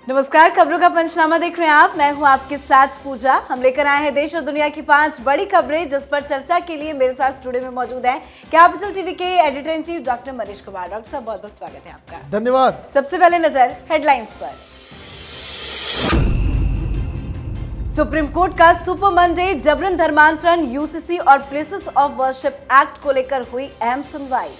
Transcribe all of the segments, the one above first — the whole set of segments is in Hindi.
नमस्कार, खबरों का पंचनामा देख रहे हैं आप। मैं हूं आपके साथ पूजा। हम लेकर आए हैं देश और दुनिया की 5 बड़ी खबरें जिस पर चर्चा के लिए मेरे साथ स्टूडियो में मौजूद हैं कैपिटल टीवी के editor in chief doctor Manish Kumar. Doctor साहब, बहुत बहुत स्वागत है आपका। धन्यवाद। सबसे पहले नजर हेडलाइंस पर। सुप्रीम कोर्ट का सुपर मंडे, जबरन धर्मांतरण, यूसीसी और प्लेसेस ऑफ वर्शिप एक्ट को लेकर हुई अहम सुनवाई।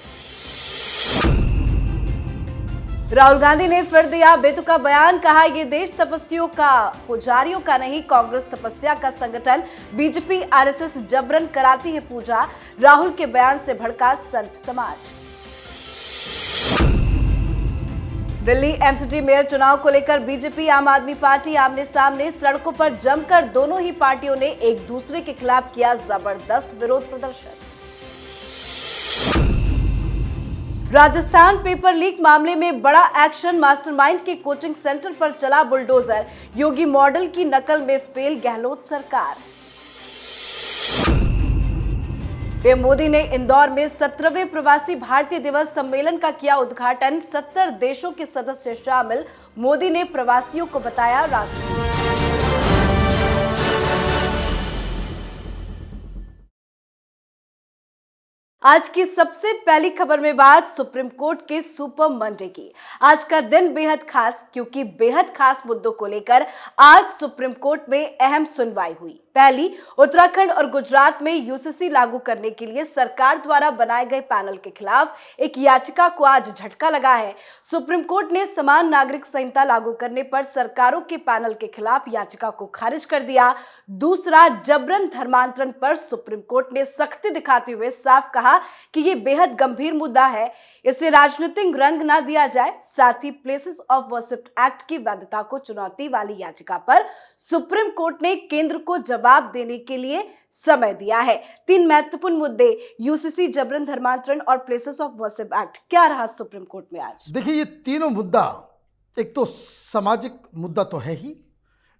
राहुल गांधी ने फिर दिया बेतुका बयान, कहा ये देश तपस्वियों का, पुजारियों का नहीं, कांग्रेस तपस्या का संगठन, बीजेपी आरएसएस जबरन कराती है पूजा। राहुल के बयान से भड़का संत समाज। दिल्ली एमसीडी मेयर चुनाव को लेकर बीजेपी आम आदमी पार्टी आमने सामने, सड़कों पर जमकर दोनों ही पार्टियों ने एक दूसरे के खिलाफ किया जबरदस्त विरोध प्रदर्शन। राजस्थान पेपर लीक मामले में बड़ा एक्शन, मास्टरमाइंड के कोचिंग सेंटर पर चला बुलडोजर, योगी मॉडल की नकल में फेल गहलोत सरकार। पीएम मोदी ने इंदौर में 17वें प्रवासी भारतीय दिवस सम्मेलन का किया उद्घाटन, 70 देशों के सदस्य शामिल। मोदी ने प्रवासियों को बताया राष्ट्रदूत। आज की सबसे पहली खबर में बात सुप्रीम कोर्ट के सुपर मंडे की। आज का दिन बेहद खास, क्योंकि बेहद खास मुद्दों को लेकर आज सुप्रीम कोर्ट में अहम सुनवाई हुई। पहली, उत्तराखंड और गुजरात में यूसीसी लागू करने के लिए सरकार द्वारा बनाए गए पैनल के खिलाफ एक याचिका को आज झटका लगा है। सुप्रीम कोर्ट ने समान नागरिक संहिता लागू करने पर सरकारों के पैनल के खिलाफ याचिका को खारिज कर दिया। दूसरा, जबरन धर्मांतरण पर सुप्रीम कोर्ट ने सख्ती दिखाते हुए साफ कहा कि यह बेहद गंभीर मुद्दा है, इसे राजनीतिक रंग ना दिया जाए। साथ ही प्लेसेस ऑफ वर्शिप एक्ट की वैधता को चुनौती वाली याचिका पर सुप्रीम कोर्ट ने केंद्र को जवाब देने के लिए समय दिया है। 3 महत्वपूर्ण मुद्दे, यूसीसी, जबरन धर्मांतरण और प्लेसेस ऑफ वर्शिप एक्ट। क्या रहा सुप्रीम कोर्ट में आज? देखिए, ये तीनों मुद्दा, एक तो सामाजिक मुद्दा तो है ही,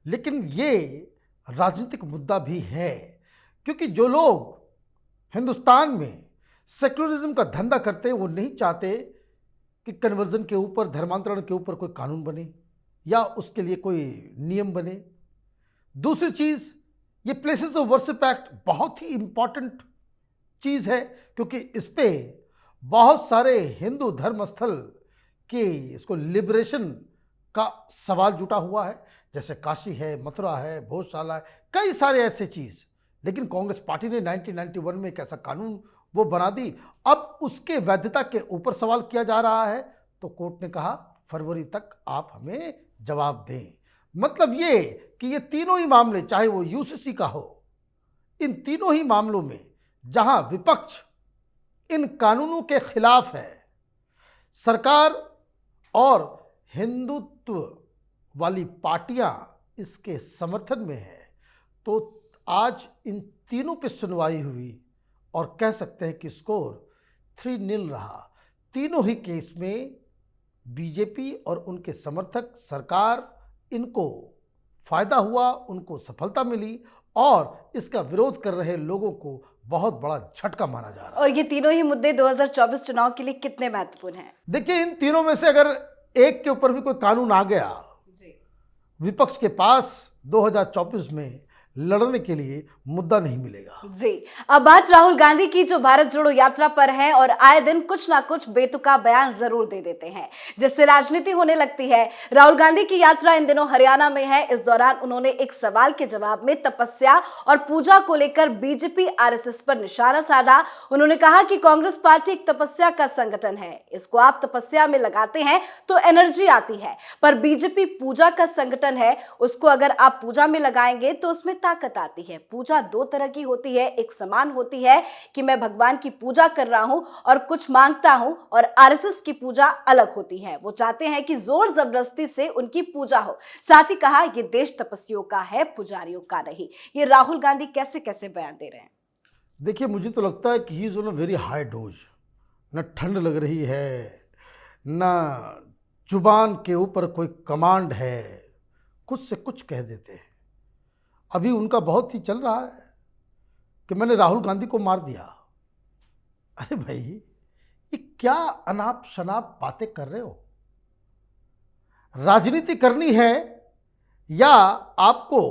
लेकिन ये राजनीतिक मुद्दा भी है, क्योंकि जो लोग हिंदुस्तान में सेक्युलरिज्म का धंधा करते हैं वो नहीं चाहते कि कन्वर्जन के ऊपर, धर्मांतरण के ऊपर कोई कानून बने या उसके लिए कोई नियम बने। दूसरी चीज़, ये प्लेसेस ऑफ वर्शिप एक्ट बहुत ही इम्पॉर्टेंट चीज़ है, क्योंकि इस पे बहुत सारे हिंदू धर्म स्थल के इसको लिबरेशन का सवाल जुटा हुआ है, जैसे काशी है, मथुरा है, भोजशाला है, कई सारे ऐसे चीज़। लेकिन कांग्रेस पार्टी ने 1991 में एक ऐसा कानून वो बना दी, अब उसके वैधता के ऊपर सवाल किया जा रहा है। तो कोर्ट ने कहा फरवरी तक आप हमें जवाब दें। मतलब ये कि ये तीनों ही मामले, चाहे वो यूसीसी का हो, इन तीनों ही मामलों में जहां विपक्ष इन कानूनों के खिलाफ है, सरकार और हिंदुत्व वाली पार्टियां इसके समर्थन में है, तो आज इन तीनों पे सुनवाई हुई और कह सकते हैं कि स्कोर 3-0 रहा। तीनों ही केस में बीजेपी और उनके समर्थक, सरकार, इनको फायदा हुआ, उनको सफलता मिली और इसका विरोध कर रहे लोगों को बहुत बड़ा झटका माना जा रहा है। और ये तीनों ही मुद्दे 2024 चुनाव के लिए कितने महत्वपूर्ण हैं? देखिए, इन तीनों में से अगर एक के ऊपर भी कोई कानून आ गया, विपक्ष के पास 2024 में लड़ने के लिए मुद्दा नहीं मिलेगा। जी, अब बात राहुल गांधी की, जो भारत जोड़ो यात्रा पर हैं और आए दिन कुछ ना कुछ बेतुका बयान जरूर दे देते हैं, जिससे राजनीति होने लगती है। राहुल गांधी की यात्रा इन दिनों हरियाणा में है। इस दौरान उन्होंने एक सवाल के जवाब में तपस्या और पूजा को लेकर बीजेपी आरएसएस पर निशाना साधा। उन्होंने कहा कि कांग्रेस पार्टी एक तपस्या का संगठन है, इसको आप तपस्या में लगाते हैं तो एनर्जी आती है, पर बीजेपी पूजा का संगठन है, उसको अगर आप पूजा में लगाएंगे तो उसमें ताकत आती है। पूजा 2 तरह की होती है, एक समान होती है कि मैं भगवान की पूजा कर रहा हूं और कुछ मांगता हूं, और आरएसएस की पूजा अलग होती है, वो चाहते हैं कि जोर जबरदस्ती से उनकी पूजा हो। साथ ही कहा ये देश तपस्वियों का है, पुजारियों का नहीं। ये राहुल गांधी कैसे कैसे बयान दे रहे हैं? देखिए, मुझे तो लगता है कि he is on a very high dose. न ठंड लग रही है, न जुबान के ऊपर कोई कमांड है, कुछ से कुछ कह देते हैं। अभी उनका बहुत ही चल रहा है कि मैंने राहुल गांधी को मार दिया। अरे भाई, ये क्या अनाप शनाप बातें कर रहे हो? राजनीति करनी है या आपको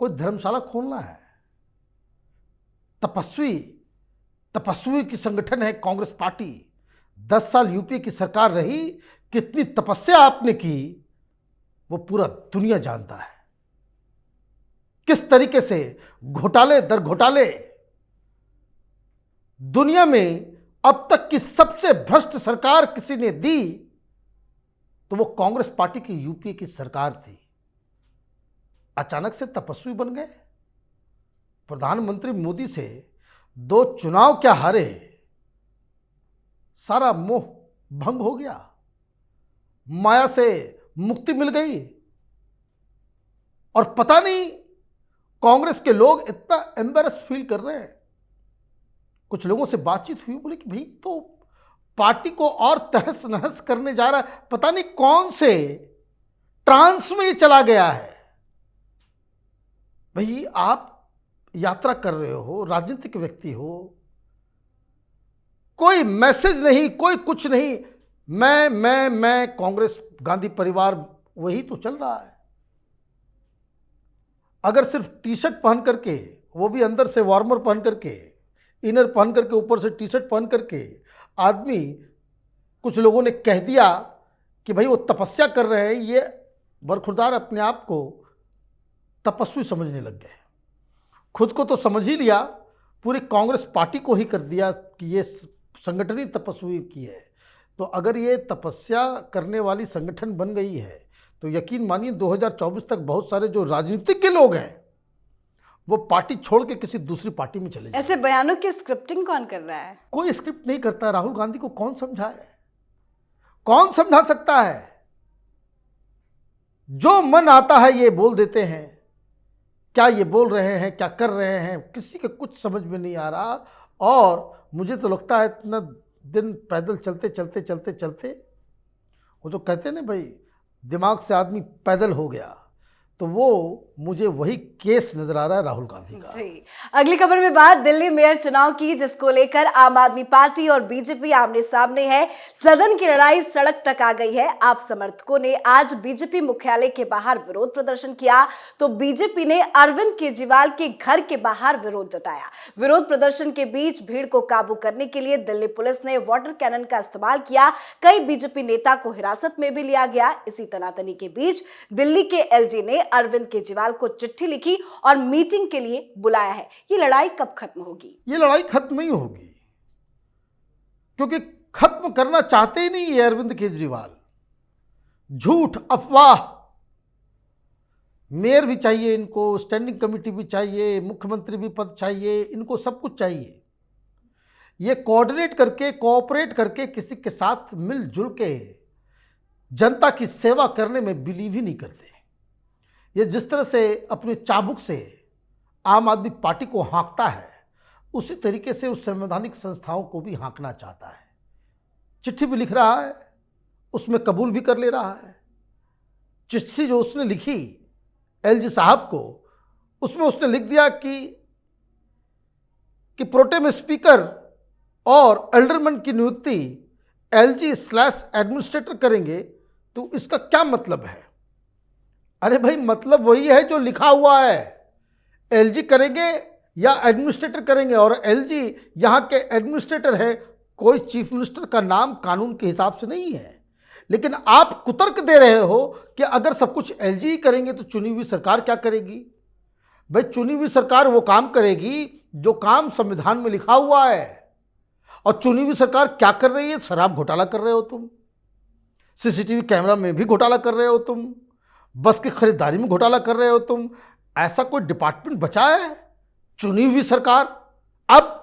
कोई धर्मशाला खोलना है? तपस्वी की संगठन है कांग्रेस पार्टी। 10 साल यूपीए की सरकार रही, कितनी तपस्या आपने की वो पूरा दुनिया जानता है। किस तरीके से घोटाले दर घोटाले, दुनिया में अब तक की सबसे भ्रष्ट सरकार किसी ने दी तो वो कांग्रेस पार्टी की यूपीए की सरकार थी। अचानक से तपस्वी बन गए। प्रधानमंत्री मोदी से 2 चुनाव क्या हारे, सारा मोह भंग हो गया, माया से मुक्ति मिल गई। और पता नहीं कांग्रेस के लोग इतना एम्बेरस फील कर रहे हैं। कुछ लोगों से बातचीत हुई, बोले कि भाई तो पार्टी को और तहस नहस करने जा रहा है, पता नहीं कौन से ट्रांस में ये चला गया है। भाई आप यात्रा कर रहे हो, राजनीतिक व्यक्ति हो, कोई मैसेज नहीं, कोई कुछ नहीं, मैं कांग्रेस गांधी परिवार, वही तो चल रहा है। अगर सिर्फ टी शर्ट पहन करके, वो भी अंदर से वार्मर पहन करके, इनर पहन करके, ऊपर से टी शर्ट पहन करके आदमी, कुछ लोगों ने कह दिया कि भाई वो तपस्या कर रहे हैं, ये बरखुरदार अपने आप को तपस्वी समझने लग गए। खुद को तो समझ ही लिया, पूरी कांग्रेस पार्टी को ही कर दिया कि ये संगठन ही तपस्वी की है। तो अगर ये तपस्या करने वाली संगठन बन गई है तो यकीन मानिए 2024 तक बहुत सारे जो राजनीतिक के लोग हैं वो पार्टी छोड़ के किसी दूसरी पार्टी में चले जाएंगे। ऐसे बयानों की स्क्रिप्टिंग कौन कर रहा है? कोई स्क्रिप्ट नहीं करता। राहुल गांधी को कौन समझाए? कौन समझा सकता है? जो मन आता है ये बोल देते हैं। क्या ये बोल रहे हैं, क्या कर रहे हैं, किसी के कुछ समझ में नहीं आ रहा। और मुझे तो लगता है इतना दिन पैदल चलते चलते चलते चलते, वो जो कहते हैं ना भाई दिमाग से आदमी पैदल हो गया, तो वो मुझे वही केस नजर आ रहा है राहुल गांधी का। जी। अगली खबर में बात दिल्ली मेयर चुनाव की, जिसको लेकर आम आदमी पार्टी और बीजेपी आमने सामने है। सदन की लड़ाई सड़क तक आ गई है। आप समर्थकों ने आज बीजेपी मुख्यालय के बाहर विरोध प्रदर्शन किया तो बीजेपी ने अरविंद केजरीवाल के घर के बाहर विरोध जताया। विरोध प्रदर्शन के बीच भीड़ को काबू करने के लिए दिल्ली पुलिस ने वाटर कैनन का इस्तेमाल किया। कई बीजेपी नेता को हिरासत में भी लिया गया। इसी तनातनी के बीच दिल्ली के एलजी ने अरविंद केजरीवाल को चिट्ठी लिखी और मीटिंग के लिए बुलाया है। ये लड़ाई कब खत्म होगी? ये लड़ाई खत्म नहीं होगी, क्योंकि खत्म करना चाहते ही नहीं है अरविंद केजरीवाल। झूठ, अफवाह। मेयर भी चाहिए इनको, स्टैंडिंग कमेटी भी चाहिए, मुख्यमंत्री भी पद चाहिए, इनको सब कुछ चाहिए। ये कोऑर्डिनेट करके, कोऑपरेट करके, किसी के साथ मिलजुल के जनता की सेवा करने में बिलीव ही नहीं करते। ये जिस तरह से अपने चाबुक से आम आदमी पार्टी को हाँकता है, उसी तरीके से उस संवैधानिक संस्थाओं को भी हाँकना चाहता है। चिट्ठी भी लिख रहा है, उसमें कबूल भी कर ले रहा है। चिट्ठी जो उसने लिखी एलजी साहब को, उसमें उसने लिख दिया कि प्रोटेम स्पीकर और एल्डरमैन की नियुक्ति LG/एडमिनिस्ट्रेटर करेंगे। तो इसका क्या मतलब है? अरे भाई, मतलब वही है जो लिखा हुआ है। LG करेंगे या एडमिनिस्ट्रेटर करेंगे, और LG यहाँ के एडमिनिस्ट्रेटर है। कोई चीफ मिनिस्टर का नाम कानून के हिसाब से नहीं है। लेकिन आप कुतर्क दे रहे हो कि अगर सब कुछ LG ही करेंगे तो चुनी हुई सरकार क्या करेगी? भाई, चुनी हुई सरकार वो काम करेगी जो काम संविधान में लिखा हुआ है। और चुनी हुई सरकार क्या कर रही है? शराब घोटाला कर रहे हो तुम, CCTV कैमरा में भी घोटाला कर रहे हो तुम, बस की खरीदारी में घोटाला कर रहे हो तुम। ऐसा कोई डिपार्टमेंट बचा है? चुनी हुई सरकार। अब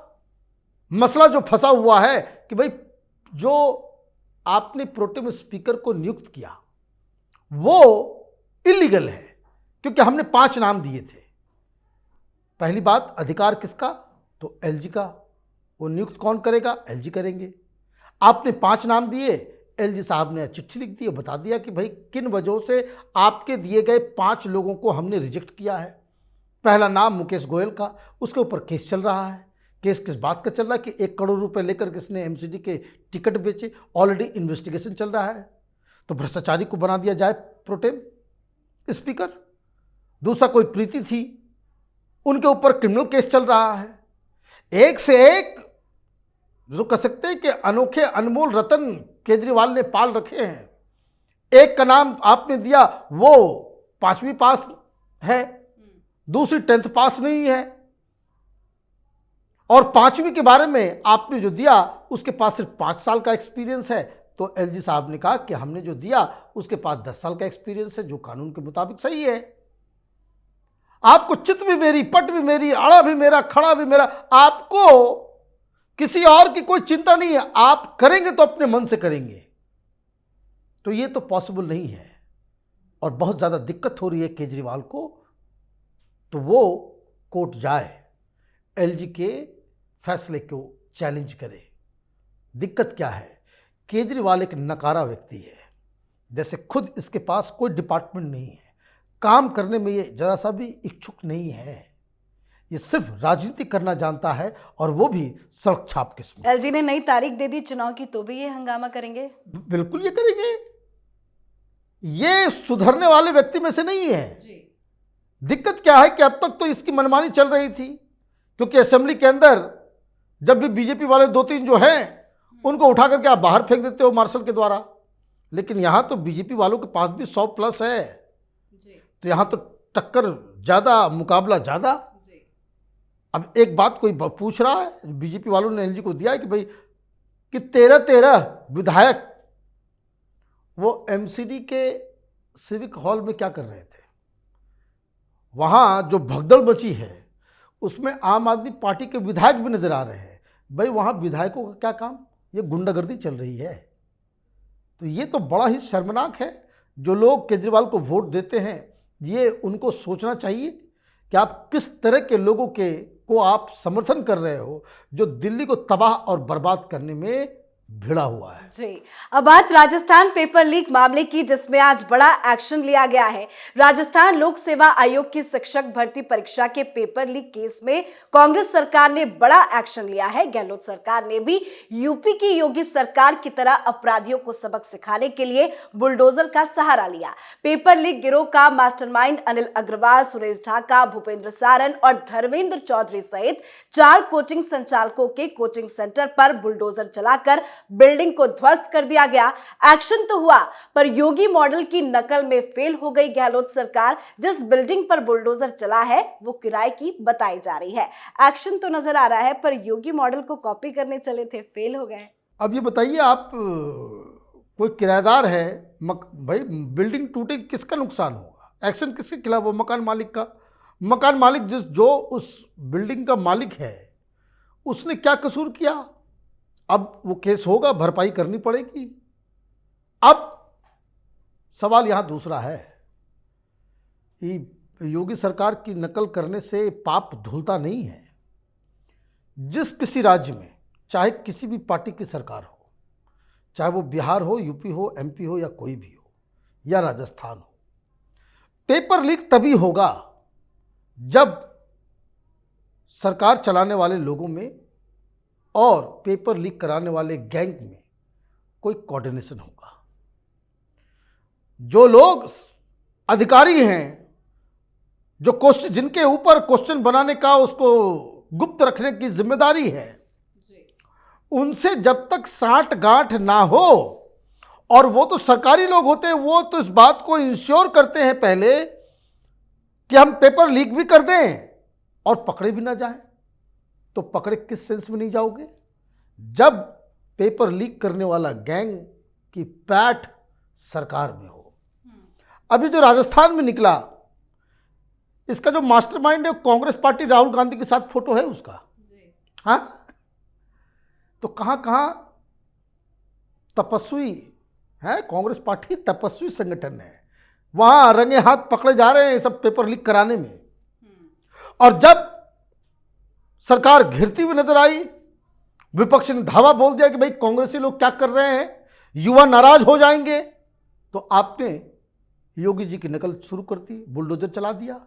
मसला जो फंसा हुआ है कि भाई जो आपने प्रोटेम स्पीकर को नियुक्त किया वो इलीगल है, क्योंकि हमने 5 नाम दिए थे। पहली बात, अधिकार किसका? तो LG का। वो नियुक्त कौन करेगा? LG करेंगे। आपने 5 नाम दिए, LG साहब ने चिट्ठी लिख दी और बता दिया कि भाई किन वजहों से आपके दिए गए 5 लोगों को हमने रिजेक्ट किया है। पहला नाम मुकेश गोयल का, उसके ऊपर केस चल रहा है। केस किस बात का चल रहा है कि 1 करोड़ रुपए लेकर किसने MCD के टिकट बेचे, ऑलरेडी इन्वेस्टिगेशन चल रहा है। तो भ्रष्टाचारी को बना दिया जाए प्रोटेम स्पीकर। दूसरा कोई प्रीति थी, उनके ऊपर क्रिमिनल केस चल रहा है। एक से एक जो कह सकते हैं कि अनोखे अनमोल रतन केजरीवाल ने पाल रखे हैं। एक का नाम आपने दिया, वो 5वीं पास है, दूसरी 10th पास नहीं है, और 5वीं के बारे में आपने जो दिया उसके पास सिर्फ 5 साल का एक्सपीरियंस है। तो एलजी साहब ने कहा कि हमने जो दिया उसके पास 10 साल का एक्सपीरियंस है, जो कानून के मुताबिक सही है। आपको चित भी मेरी, पट भी मेरी, अड़ा भी मेरा, खड़ा भी मेरा, आपको किसी और की कोई चिंता नहीं है। आप करेंगे तो अपने मन से करेंगे। तो ये तो पॉसिबल नहीं है और बहुत ज़्यादा दिक्कत हो रही है केजरीवाल को। तो वो कोर्ट जाए, एलजी के फैसले को चैलेंज करे। दिक्कत क्या है, केजरीवाल एक नकारा व्यक्ति है। जैसे खुद इसके पास कोई डिपार्टमेंट नहीं है, काम करने में ये ज़रा सा भी इच्छुक नहीं है। ये सिर्फ राजनीति करना जानता है, और वो भी सड़क छाप किस्म। एलजी ने नई तारीख दे दी चुनाव की, तो भी ये हंगामा करेंगे? बिल्कुल ये करेंगे। ये सुधरने वाले व्यक्ति में से नहीं है जी। दिक्कत क्या है कि अब तक तो इसकी मनमानी चल रही थी, क्योंकि असेंबली के अंदर जब भी बीजेपी वाले 2-3 जो हैं उनको उठा करके आप बाहर फेंक देते हो मार्शल के द्वारा। लेकिन यहां तो बीजेपी वालों के पास भी 100+ है जी। तो यहां तो टक्कर ज़्यादा, मुकाबला ज़्यादा। अब एक बात कोई पूछ रहा है, बीजेपी वालों ने एलजी को दिया है कि भाई कि 13 विधायक वो एमसीडी के सिविक हॉल में क्या कर रहे थे। वहाँ जो भगदड़ मची है उसमें आम आदमी पार्टी के विधायक भी नजर आ रहे हैं। भाई वहाँ विधायकों का क्या काम, ये गुंडागर्दी चल रही है। तो ये तो बड़ा ही शर्मनाक है। जो लोग केजरीवाल को वोट देते हैं, ये उनको सोचना चाहिए कि आप किस तरह के लोगों को आप समर्थन कर रहे हो, जो दिल्ली को तबाह और बर्बाद करने में भिड़ा हुआ है। जी, अब बात राजस्थान पेपर लीक मामले की, जिसमें आज बड़ा एक्शन लिया गया है। राजस्थान लोक सेवा आयोग की शिक्षक भर्ती परीक्षा के पेपर लीक केस में कांग्रेस सरकार ने बड़ा एक्शन लिया है। गहलोत सरकार ने भी यूपी की योगी सरकार की तरह अपराधियों को सबक सिखाने के लिए बुलडोजर का सहारा लिया। पेपर लीक गिरोह का मास्टरमाइंड अनिल अग्रवाल, सुरेश ढाका, भूपेंद्र सारन और धर्मेंद्र चौधरी सहित 4 कोचिंग संचालकों के कोचिंग सेंटर पर बुलडोजर चलाकर बिल्डिंग को ध्वस्त कर दिया गया। एक्शन तो हुआ, पर योगी मॉडल की नकल में फेल हो गई गहलोत सरकार। जिस बिल्डिंग पर बुलडोजर चला है वो किराए की बताई जा रही है। एक्शन तो नजर आ रहा है, पर योगी मॉडल को कॉपी करने चले थे, फेल हो गए। अब ये बताइए, आप कोई किराएदार है, भाई बिल्डिंग टूटे, किसका नुकसान होगा? एक्शन किसके खिलाफ हो? मकान मालिक का। मकान मालिक जो उस बिल्डिंग का मालिक है, उसने क्या कसूर किया? अब वो केस होगा, भरपाई करनी पड़ेगी। अब सवाल यहां दूसरा है कि योगी सरकार की नकल करने से पाप धुलता नहीं है। जिस किसी राज्य में, चाहे किसी भी पार्टी की सरकार हो, चाहे वो बिहार हो, यूपी हो, एमपी हो, या कोई भी हो, या राजस्थान हो, पेपर लीक तभी होगा जब सरकार चलाने वाले लोगों में और पेपर लीक कराने वाले गैंग में कोई कोऑर्डिनेशन होगा। जो लोग अधिकारी हैं, जो क्वेश्चन, जिनके ऊपर क्वेश्चन बनाने का, उसको गुप्त रखने की जिम्मेदारी है, उनसे जब तक साठ गांठ ना हो, और वो तो सरकारी लोग होते हैं, वो तो इस बात को इंश्योर करते हैं पहले कि हम पेपर लीक भी कर दें और पकड़े भी ना जाएं। तो पकड़े किस सेंस में नहीं जाओगे? जब पेपर लीक करने वाला गैंग की पैठ सरकार में हो। अभी जो राजस्थान में निकला, इसका जो मास्टरमाइंड है कांग्रेस पार्टी, राहुल गांधी के साथ फोटो है उसका। हाँ, तो कहाँ कहाँ तपस्वी है, कांग्रेस पार्टी तपस्वी संगठन है, वहां रंगे हाथ पकड़े जा रहे हैं सब पेपर लीक कराने में। और जब सरकार घिरती हुई नजर आई, विपक्ष ने धावा बोल दिया कि भाई कांग्रेसी लोग क्या कर रहे हैं, युवा नाराज हो जाएंगे, तो आपने योगी जी की नकल शुरू कर दी, बुलडोजर चला दिया।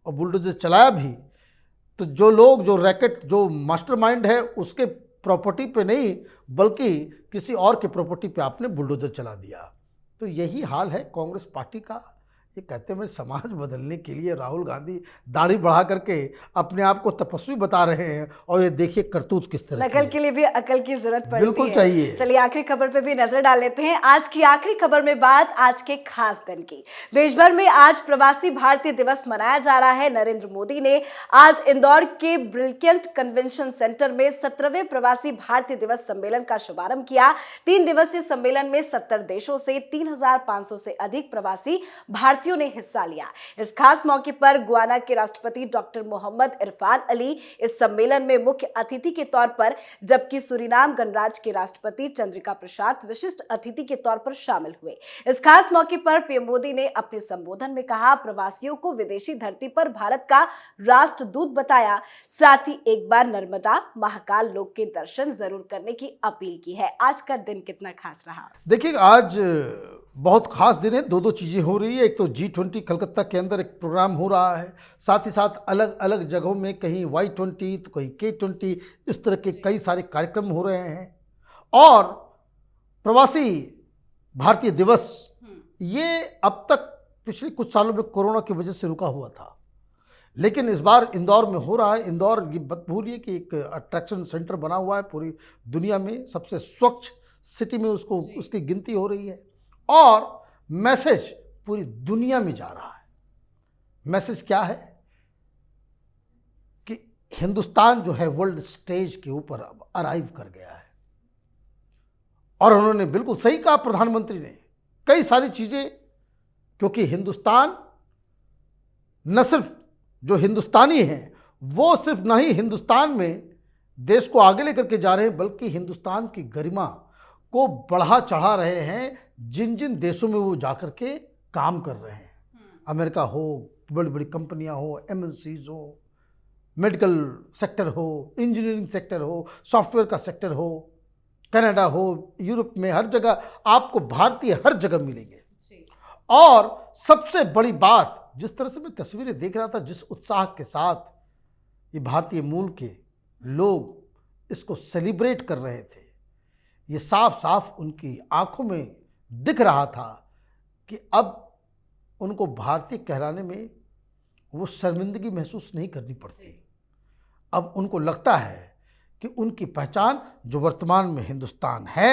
और बुलडोजर चलाया भी तो जो लोग, जो रैकेट, जो मास्टरमाइंड है, उसके प्रॉपर्टी पे नहीं बल्कि किसी और के प्रॉपर्टी पे आपने बुलडोजर चला दिया। तो यही हाल है कांग्रेस पार्टी का। ये कहते हैं समाज बदलने के लिए राहुल गांधी दाढ़ी बढ़ा करके अपने आप को तपस्वी बता रहे हैं, और ये देखिए करतूत किस तरह नकल के लिए भी अकल की जरूरत पड़ती है। बिल्कुल चाहिए। चलिए आखिरी खबर पे भी नजर डाल लेते हैं। आज की आखिरी खबर में बात आज के खास दिन की। देश भर में आज प्रवासी भारतीय दिवस मनाया जा रहा है। नरेंद्र मोदी ने आज इंदौर के ब्रिलियंट कन्वेंशन सेंटर में 17वें प्रवासी भारतीय दिवस सम्मेलन का शुभारंभ किया। 3 दिवसीय सम्मेलन में 70 देशों से 3,500 से अधिक प्रवासी भारतीयों ने हिस्सा लिया। इस खास मौके पर गुयाना के राष्ट्रपति डॉक्टर मोहम्मद इरफान अली इस सम्मेलन में मुख्य अतिथि के तौर पर, जबकि सूरीनाम गणराज्य के राष्ट्रपति चंद्रिका प्रसाद विशिष्ट अतिथि के तौर पर शामिल हुए। इस खास मौके पर पीएम मोदी ने अपने संबोधन में कहा, प्रवासियों को विदेशी धरती पर भारत का राष्ट्रदूत बताया। साथ ही एक बार नर्मदा महाकाल लोक के दर्शन जरूर करने की अपील की है। आज का दिन कितना खास रहा? देखिए आज बहुत खास दिन है। 2 चीज़ें हो रही है। एक तो G20 कलकत्ता के अंदर एक प्रोग्राम हो रहा है, साथ ही साथ अलग अलग जगहों में कहीं Y20 तो कहीं K20 इस तरह के कई सारे कार्यक्रम हो रहे हैं। और प्रवासी भारतीय दिवस ये अब तक पिछले कुछ सालों में कोरोना की वजह से रुका हुआ था, लेकिन इस बार इंदौर में हो रहा है। इंदौर ये मत भूलिए कि एक अट्रैक्शन सेंटर बना हुआ है, पूरी दुनिया में सबसे स्वच्छ सिटी में उसको उसकी गिनती हो रही है, और मैसेज पूरी दुनिया में जा रहा है। मैसेज क्या है कि हिंदुस्तान जो है वर्ल्ड स्टेज के ऊपर अब अराइव कर गया है। और उन्होंने बिल्कुल सही कहा प्रधानमंत्री ने, कई सारी चीजें, क्योंकि हिंदुस्तान न सिर्फ जो हिंदुस्तानी हैं वो सिर्फ नहीं हिंदुस्तान में देश को आगे लेकर के जा रहे हैं, बल्कि हिंदुस्तान की गरिमा को बढ़ा चढ़ा रहे हैं जिन जिन देशों में वो जाकर के काम कर रहे हैं। अमेरिका हो, बड़ी बड़ी कंपनियां हो, MNCs हो, मेडिकल सेक्टर हो, इंजीनियरिंग सेक्टर हो, सॉफ्टवेयर का सेक्टर हो, कनाडा हो, यूरोप में हर जगह आपको भारतीय हर जगह मिलेंगे। और सबसे बड़ी बात, जिस तरह से मैं तस्वीरें देख रहा था, जिस उत्साह के साथ ये भारतीय मूल के लोग इसको सेलिब्रेट कर रहे थे, ये साफ साफ उनकी आंखों में दिख रहा था कि अब उनको भारतीय कहलाने में वो शर्मिंदगी महसूस नहीं करनी पड़ती। अब उनको लगता है कि उनकी पहचान जो वर्तमान में हिंदुस्तान है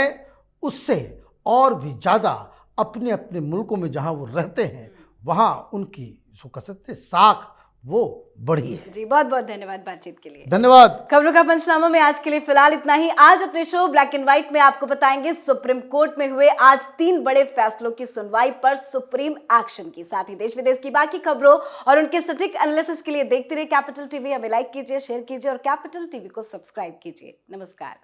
उससे और भी ज़्यादा अपने अपने मुल्कों में जहां वो रहते हैं वहां उनकी जो कह सकते साख वो बढ़ी है। जी बहुत बहुत धन्यवाद बातचीत के लिए। धन्यवाद। खबरों का पंचनामा में आज के लिए फिलहाल इतना ही। आज अपने शो ब्लैक एंड व्हाइट में आपको बताएंगे सुप्रीम कोर्ट में हुए आज 3 बड़े फैसलों की सुनवाई पर सुप्रीम एक्शन की, साथ ही देश विदेश की बाकी खबरों और उनके सटीक एनालिसिस के लिए देखते रहिए कैपिटल टीवी। हमें लाइक कीजिए, शेयर कीजिए और कैपिटल टीवी को सब्सक्राइब कीजिए। नमस्कार।